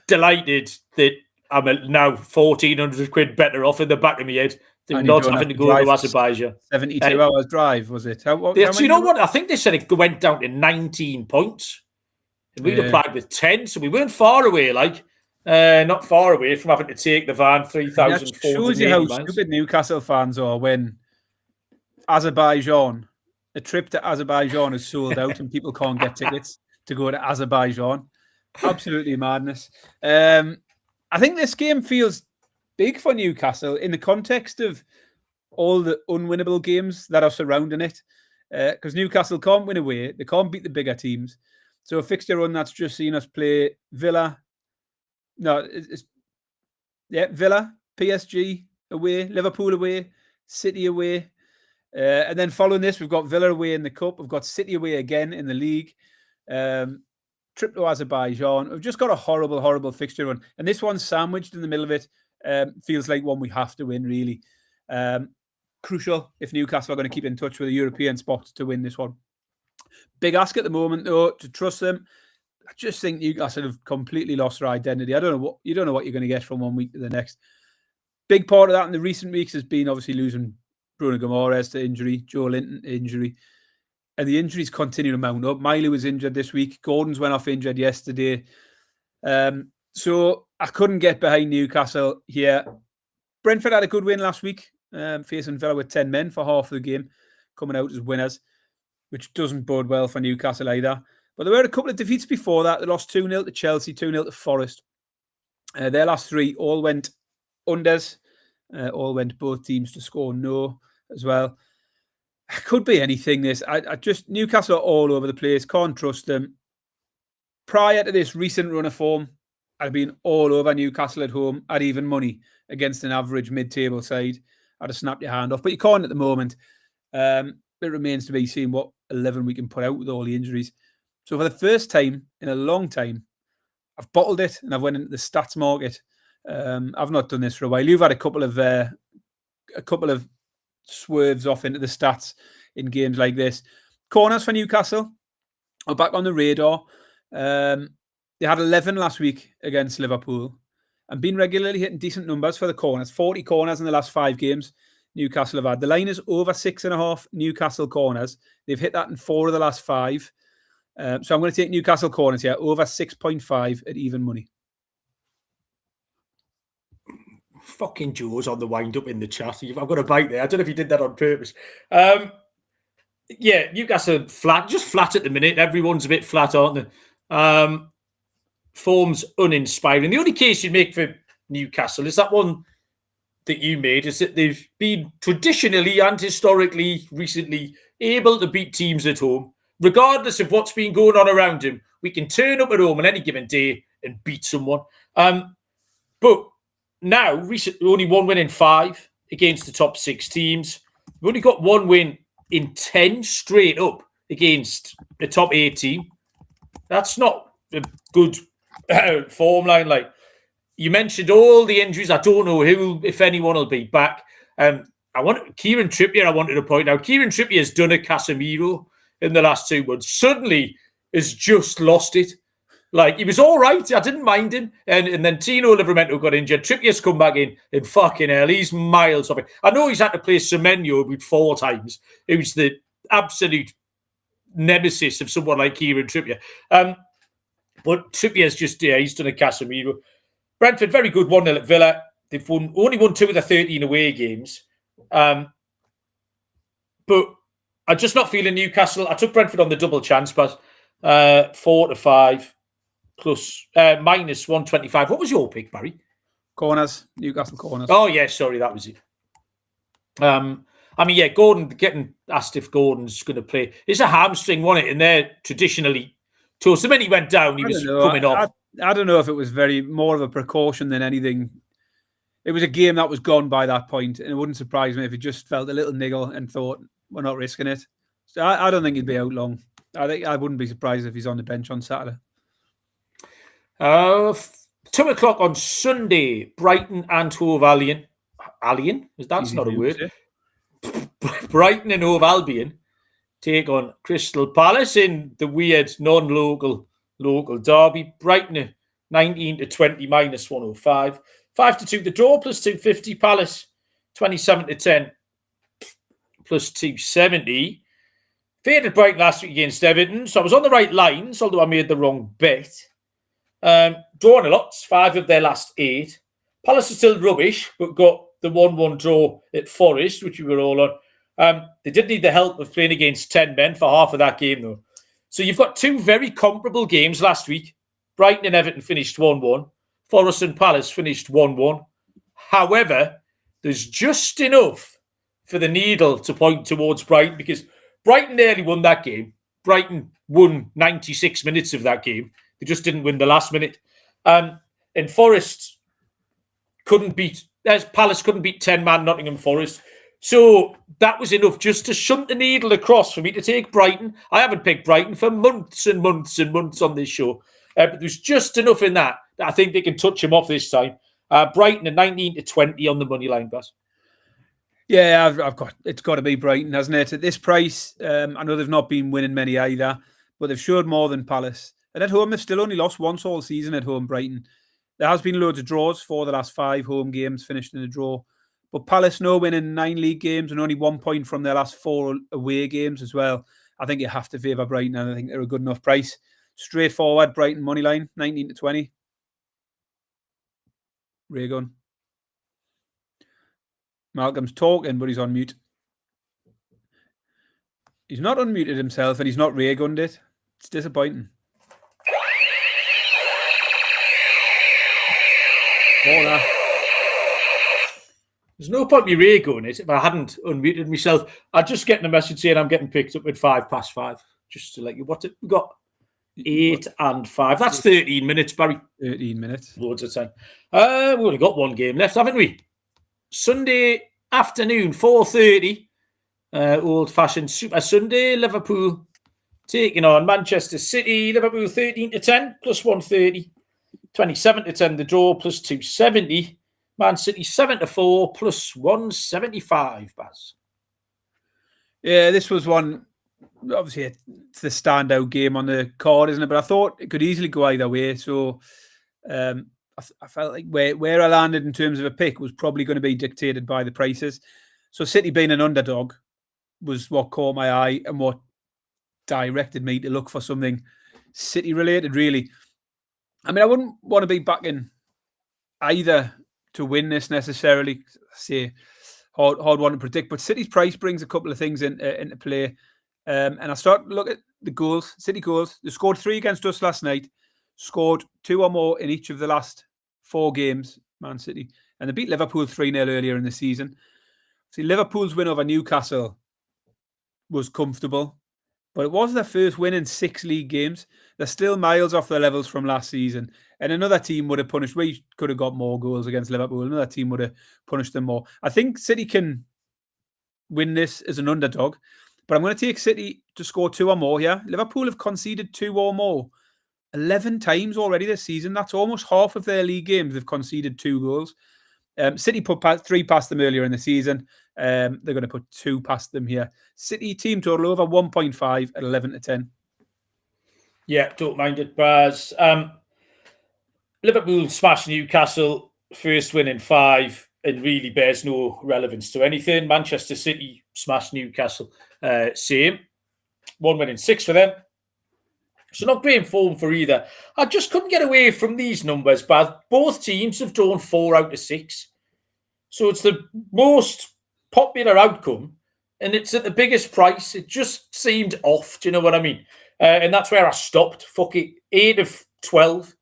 delighted that I'm now 1,400 quid better off in the back of my head than not having to go to Azerbaijan. 72 hours drive, was it? You know what? I think they said it went down to 19 points. And we'd applied with 10, so we weren't far away, not far away from having to take the van 3,400 miles. Shows you how stupid Newcastle fans are when Azerbaijan, a trip to Azerbaijan is sold out and people can't get tickets to go to Azerbaijan. Absolutely madness. I think this game feels big for Newcastle in the context of all the unwinnable games that are surrounding it. Because Newcastle can't win away. They can't beat the bigger teams. So a fixture run that's just seen us play Villa. Villa, PSG away, Liverpool away, City away. And then following this, we've got Villa away in the Cup. We've got City away again in the league. Trip to Azerbaijan. We've just got a horrible, horrible fixture run. And this one's sandwiched in the middle of it. Feels like one we have to win, really. Crucial if Newcastle are going to keep in touch with the European spots to win this one. Big ask at the moment, though, to trust them. I just think Newcastle have completely lost their identity. You don't know what you're going to get from one week to the next. Big part of that in the recent weeks has been obviously losing Bruno Guimaraes to injury, Joe Linton to injury. And the injuries continue to mount up. Miley was injured this week. Gordon's went off injured yesterday. So I couldn't get behind Newcastle here. Brentford had a good win last week, facing Villa with 10 men for half of the game, coming out as winners, which doesn't bode well for Newcastle either. But there were a couple of defeats before that. They lost 2-0 to Chelsea, 2-0 to Forest. Their last 3 all went unders. All went both teams to score no as well. Could be anything, this. I just, Newcastle are all over the place. Can't trust them. Prior to this recent run of form, I'd been all over Newcastle at home at even money against an average mid-table side. I'd have snapped your hand off, but you can't at the moment. It remains to be seen what 11 we can put out with all the injuries. So for the first time in a long time, I've bottled it and I've went into the stats market. I've not done this for a while. You've had a couple of swerves off into the stats in games like this. Corners for Newcastle are back on the radar. They had 11 last week against Liverpool and been regularly hitting decent numbers for the corners. 40 corners in the last 5 games Newcastle have had. The line is over 6.5 Newcastle corners. They've hit that in 4 of the last 5. So I'm going to take Newcastle corners here, over 6.5 at even money. Fucking Joe's on the wind-up in the chat. I've got a bite there. I don't know if he did that on purpose. Yeah, Newcastle flat, just flat at the minute. Everyone's a bit flat, aren't they? Form's uninspiring. The only case you'd make for Newcastle is that one that you made, is that they've been traditionally and historically recently able to beat teams at home. Regardless of what's been going on around them, we can turn up at home on any given day and beat someone. But now, recently, only 1 win in 5 against the top 6 teams. We've only got 1 win in 10 straight up against the top 8 team. That's not a good form line. Like you mentioned, all the injuries. I don't know who, if anyone, will be back. Kieran Trippier, I wanted to point out. Kieran Trippier has done a Casemiro in the last 2 months. Suddenly has just lost it. Like, he was all right. I didn't mind him. And then Tino Livramento got injured. Trippier's come back in, and fucking hell, he's miles off it. I know he's had to play Semenyo with 4 times. It was the absolute nemesis of someone like Kieran Trippier. But Trippier's just, he's done a Casemiro. Brentford, very good 1-0 at Villa. They've only won 2 of the 13 away games. But I'm just not feeling Newcastle. I took Brentford on the double chance, but 4-5. Plus minus 125. What was your pick, Barry? Corners, Newcastle corners. Oh, yeah, sorry, that was it. Gordon, getting asked if Gordon's going to play. It's a hamstring, wasn't it? And they're traditionally toast. The minute he went down, he was coming off. I don't know if it was more of a precaution than anything. It was a game that was gone by that point, and it wouldn't surprise me if he just felt a little niggle and thought, we're not risking it. So I don't think he'd be out long. I wouldn't be surprised if he's on the bench on Saturday. 2 o'clock on Sunday, Brighton and Hove Albion. Albion? That's not a word. Brighton and Hove Albion take on Crystal Palace in the weird non-local derby. Brighton 19-20 minus 105. 5-2 the draw plus 250. Palace 27-10 plus 270. Faded Brighton last week against Everton, so I was on the right lines, although I made the wrong bet. Drawn a lot, 5 of their last 8. Palace is still rubbish, but got the 1-1 draw at Forest, which we were all on. They did need the help of playing against 10 men for half of that game, though. So you've got 2 very comparable games last week. Brighton and Everton finished 1-1. Forest and Palace finished 1-1. However, there's just enough for the needle to point towards Brighton, because Brighton nearly won that game. Brighton won 96 minutes of that game. They just didn't win the last minute. And Forest couldn't beat, as Palace couldn't beat 10-man Nottingham Forest. So that was enough just to shunt the needle across for me to take Brighton. I haven't picked Brighton for months and months and months on this show. But there's just enough in that I think they can touch him off this time. Brighton at 19-20 on the money line, Baz. Yeah, it's got to be Brighton, hasn't it? At this price, I know they've not been winning many either, but they've showed more than Palace. And at home, they've still only lost once all season at home, Brighton. There has been loads of draws for the last 5 home games finished in a draw. But Palace no win in 9 league games and only 1 point from their last 4 away games as well. I think you have to favour Brighton, and I think they're a good enough price. Straightforward, Brighton money line, 19-20. Raygun. Malcolm's talking, but he's on mute. He's not unmuted himself, and he's not Raygunned it. It's disappointing. There's no point me Raygunning it if I hadn't unmuted myself. I'd just get a message saying I'm getting picked up at 5:05. Just to let you what it we got. 8 and 5. That's 13 minutes, Barry. 13 minutes. Loads of time. We've only got 1 game left, haven't we? Sunday afternoon, 4:30. Old-fashioned Super Sunday. Liverpool taking on Manchester City. Liverpool 13-10 plus 130. 27-10 the draw plus 270. Man City 7-4 plus 175, Baz. Yeah, this was one. Obviously, it's the standout game on the card, isn't it? But I thought it could easily go either way. So I felt like where I landed in terms of a pick was probably going to be dictated by the prices. So City being an underdog was what caught my eye and what directed me to look for something City related, really. I mean, I wouldn't want to be backing either to win this necessarily. Say, hard one to predict, but City's price brings a couple of things into play. And I start to look at the goals, City goals. They scored 3 against us last night, scored 2 or more in each of the last 4 games, Man City. And they beat Liverpool 3-0 earlier in the season. See, Liverpool's win over Newcastle was comfortable, but it was their first win in 6 league games. They're still miles off their levels from last season. And another team would have punished. We could have got more goals against Liverpool. Another team would have punished them more. I think City can win this as an underdog, but I'm going to take City to score 2 or more here. Liverpool have conceded 2 or more 11 times already this season. That's almost half of their league games. They've conceded 2 goals. City put 3 past them earlier in the season. They're going to put 2 past them here. City team total over 1.5 at 11-10. Yeah, don't mind it, Baz. Liverpool smashed Newcastle, first win in 5, and really bears no relevance to anything. Manchester City smashed Newcastle, same. 1 win in 6 for them. So not great form for either. I just couldn't get away from these numbers, but both teams have drawn 4 out of 6. So it's the most popular outcome, and it's at the biggest price. It just seemed off, do you know what I mean? And that's where I stopped. Fuck it. 8 of 12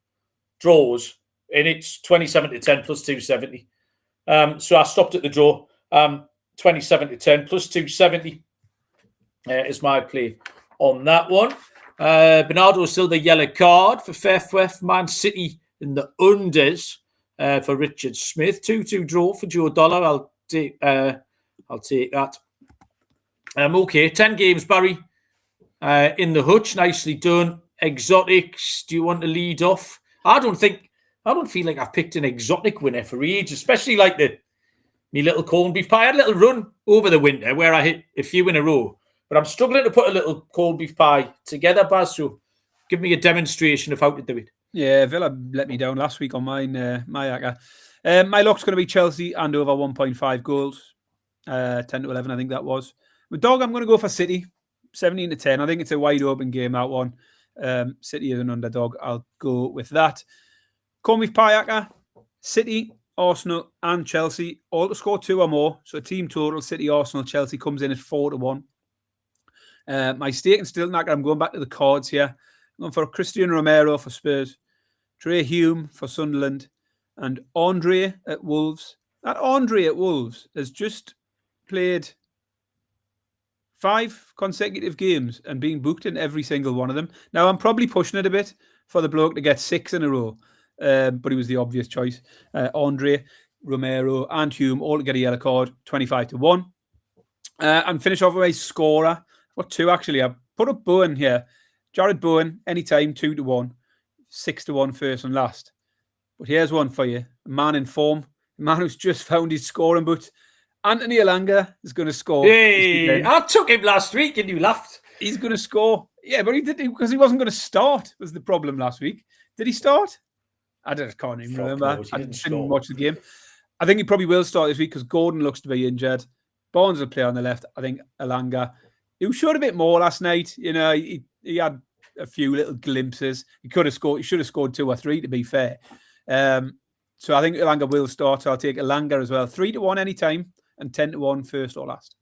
draws, and it's 27-10 plus 270. So I stopped at the draw. 27-10 plus 270 is my play on that one. Bernardo Silva yellow card for Fairfweth. Man City in the unders for Richard Smith. 2-2 draw for Joe Dollar. I'll take that. Okay, 10 games, Barry. In the hutch, nicely done. Exotics, do you want to lead off? I don't feel like I've picked an exotic winner for ages, especially like me little corned beef pie. I had a little run over the winter where I hit a few in a row, but I'm struggling to put a little corned beef pie together, Baz. So give me a demonstration of how to do it. Yeah, Villa let me down last week on mine, my acca. My lock's going to be Chelsea and over 1.5 goals. 10-11, I think that was. With dog, I'm going to go for City. 17-10. I think it's a wide open game, that one. City is an underdog. I'll go with that. Corned beef pie acca. City, Arsenal and Chelsea all to score 2 or more. So team total, City, Arsenal, Chelsea comes in at 4-1. My stake and Stilton acca, I'm going back to the cards here. I'm going for Christian Romero for Spurs. Trey Hume for Sunderland. And Andre at Wolves. That Andre at Wolves has just played 5 consecutive games and being booked in every single one of them. Now, I'm probably pushing it a bit for the bloke to get 6 in a row, but he was the obvious choice. Andre, Romero, and Hume all to get a yellow card, 25-1. And finish off with a scorer. What 2 actually? I put up Bowen here. Jared Bowen, anytime, 2-1, 6-1 first and last. But here's one for you. A man in form, a man who's just found his scoring boots. Anthony Elanga is going to score. Hey, I took him last week and you laughed. He's going to score. Yeah, but he didn't because he wasn't going to start was the problem last week. Did he start? I can't even remember. Knows, I didn't watch the game. I think he probably will start this week because Gordon looks to be injured. Barnes will play on the left. I think Elanga, he showed a bit more last night. You know, he had a few little glimpses. He could have scored. He should have scored 2 or 3 to be fair. So I think Elanga will start. So I'll take Elanga as well. 3-1 anytime. And 10-1 first or last.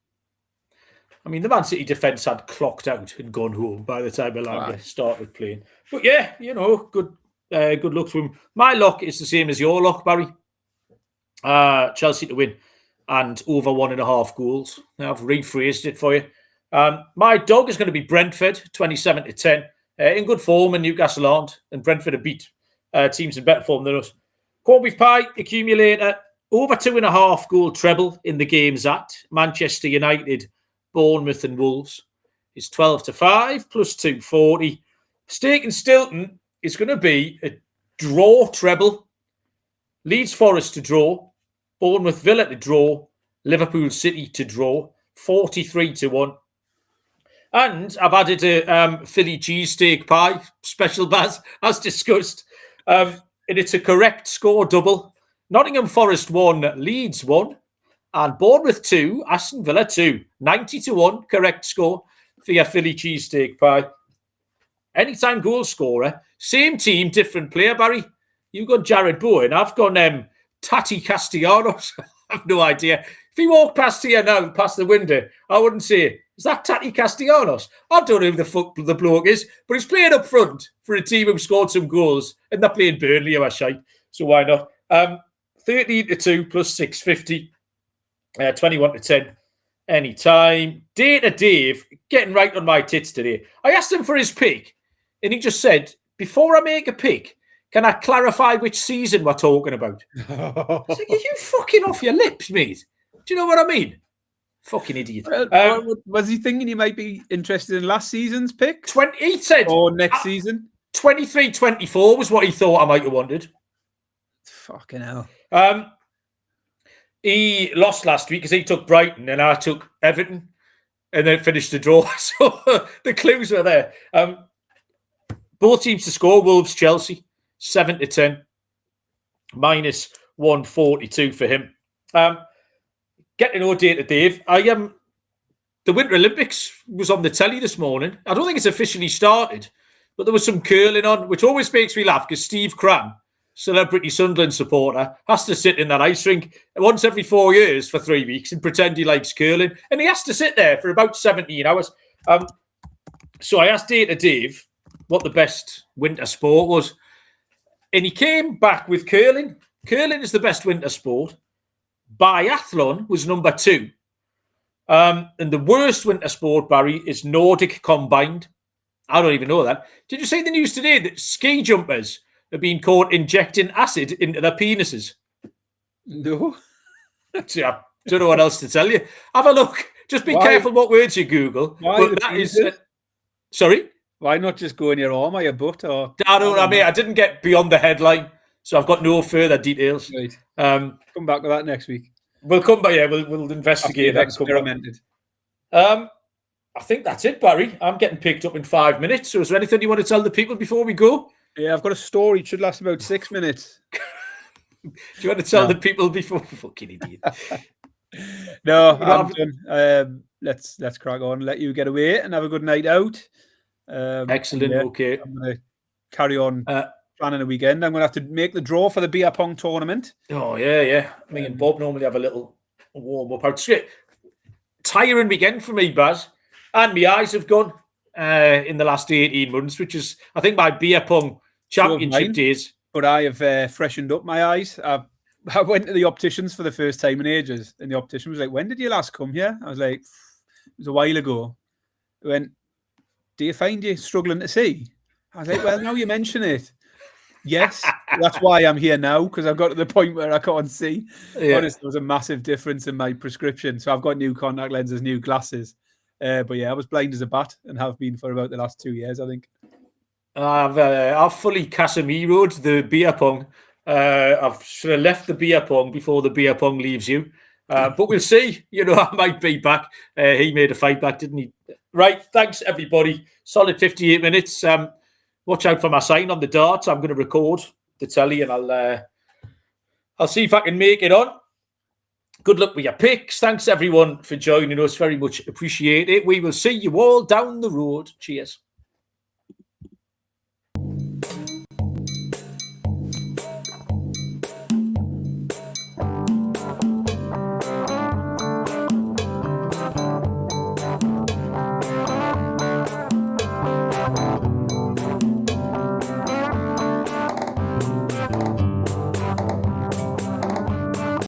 I mean, the Man City defence had clocked out and gone home by the time Elanga started playing. But yeah, you know, good luck to him. My lock is the same as your lock, Barry. Chelsea to win and over 1.5 goals. I've rephrased it for you. My dog is going to be Brentford, 27-10. In good form, and Newcastle aren't. And Brentford have beat teams in better form than us. Corned beef pie, accumulator. Over 2.5 goal treble in the games at Manchester United, Bournemouth and Wolves is 12-5 plus 240. Stake and Stilton is going to be a draw treble. Leeds Forest to draw, Bournemouth Villa to draw, Liverpool City to draw, 43-1. And I've added a Philly cheesesteak pie, special Baz, as discussed. And it's a correct score double. Nottingham Forest 1, Leeds 1, and Bournemouth 2, Aston Villa 2. 90-1, correct score. for your Philly cheesesteak pie. Anytime goal scorer, same team, different player, Barry. You've got Jared Bowen. I've got Tati Castellanos. I have no idea. If he walked past here now, past the window, I wouldn't say, is that Tati Castellanos? I don't know who the fuck the bloke is, but he's playing up front for a team who scored some goals, and they're playing Burnley, who are shite. So why not? 13-2 plus 650, 21-10 anytime. Data Dave getting right on my tits today. I asked him for his pick, and he just said, before I make a pick, can I clarify which season we're talking about? I was like, are you fucking off your lips, mate? Do you know what I mean? Fucking idiot. Was he thinking he might be interested in last season's pick? He said... Or next season? 23-24 was what he thought I might have wanted. Fucking hell. He lost last week because he took Brighton and I took Everton and then finished the draw. So the clues were there. Both teams to score, Wolves, Chelsea, 7-10, minus 142 for him. Get to know Data Dave. The Winter Olympics was on the telly this morning. I don't think it's officially started, but there was some curling on, which always makes me laugh because Steve Cram, celebrity Sunderland supporter, has to sit in that ice rink once every 4 years for 3 weeks and pretend he likes curling. And he has to sit there for about 17 hours. So I asked Data Dave what the best winter sport was. And he came back with curling. Curling is the best winter sport. Biathlon was number 2. And the worst winter sport, Barry, is Nordic combined. I don't even know that. Did you see the news today that ski jumpers have been caught injecting acid into their penises? No. I don't know what else to tell you. Have a look. Just be careful what words you Google. Why but that is... sorry? Why not just go in your arm or your butt? Or I didn't get beyond the headline, so I've got no further details. Right. Come back with that next week. We'll come back. Yeah, we'll investigate that. Experimented. I think that's it, Barry. I'm getting picked up in 5 minutes. So is there anything you want to tell the people before we go? Yeah, I've got a story. It should last about 6 minutes. Do you want to tell the people before? Fucking idiot. No, I'm done. Let's crack on. Let you get away and have a good night out. Excellent. Yeah, okay. I'm going to carry on planning a weekend. I'm going to have to make the draw for the beer pong tournament. Oh, yeah. Me and Bob normally have a little warm-up out. Tiring weekend for me, Baz. And my eyes have gone in the last 18 months, which is, I think, my beer pong championship days. But I have freshened up my eyes. I went to the opticians for the first time in ages, and the optician was like, when did you last come here? I was like, it was a while ago. He went, do you find you struggling to see? I was like, well, now you mention it. Yes, that's why I'm here now, because I've got to the point where I can't see. Yeah. Honestly, there was a massive difference in my prescription. So I've got new contact lenses, new glasses. But yeah, I was blind as a bat and have been for about the last 2 years, I think. I've fully Casemiro'd the beer pong. I've sort of left the beer pong before the beer pong leaves you. But we'll see. I might be back. He made a fight back, didn't he? Right. Thanks, everybody. Solid 58 minutes. Watch out for my sign on the darts. I'm going to record the telly and I'll see if I can make it on. Good luck with your picks. Thanks, everyone, for joining us. Very much appreciate it. We will see you all down the road. Cheers.